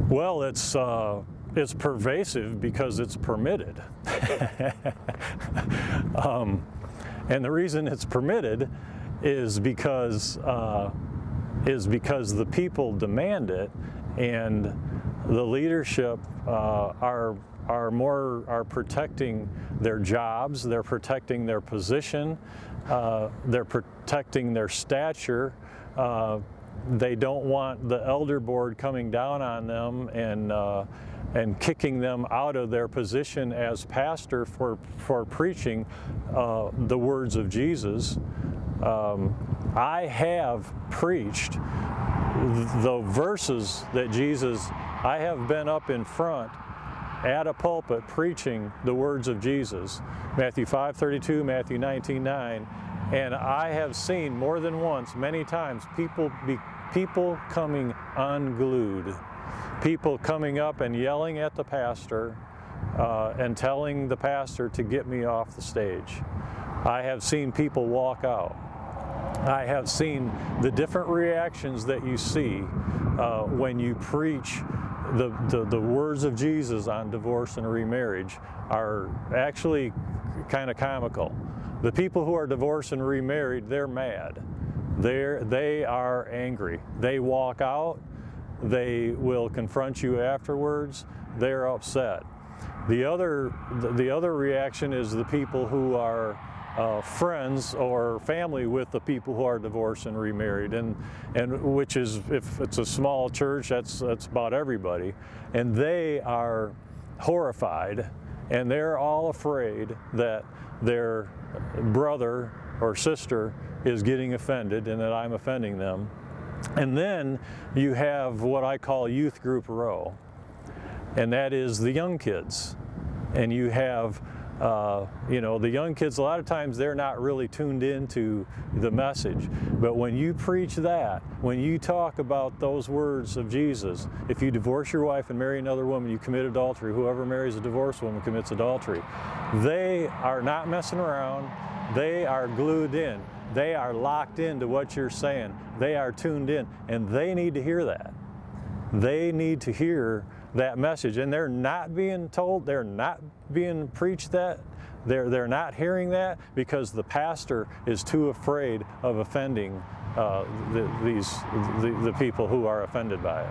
Well, it's pervasive because it's permitted. And the reason it's permitted is because the people demand it, and the leadership are protecting their jobs, they're protecting their position, they're protecting their stature. They don't want the elder board coming down on them and kicking them out of their position as pastor for preaching the words of Jesus. I have preached the verses that Jesus, I have been up in front at a pulpit preaching the words of Jesus, Matthew 5:32, Matthew 19:9, and I have seen more than once, many times, people coming unglued, people coming up and yelling at the pastor and telling the pastor to get me off the stage. I have seen people walk out. I have seen the different reactions that you see when you preach the words of Jesus on divorce and remarriage are actually kind of comical. The people who are divorced and remarried, they're mad. They are angry. They walk out. They will confront you afterwards. They're upset. The other reaction is the people who are friends or family with the people who are divorced and remarried, and which is, if it's a small church, that's about everybody, and they are horrified, and they're all afraid that their brother or sister is getting offended and that I'm offending them. And then you have what I call youth group row, and that is the young kids. And you have the young kids, a lot of times they're not really tuned into the message. But when you preach that, when you talk about those words of Jesus, if you divorce your wife and marry another woman, you commit adultery. Whoever marries a divorced woman commits adultery. They are not messing around. They are glued in. They are locked into what you're saying. They are tuned in, and they need to hear that. They need to hear that message, and they're not being told, they're not being preached that, they're not hearing that because the pastor is too afraid of offending the people who are offended by it.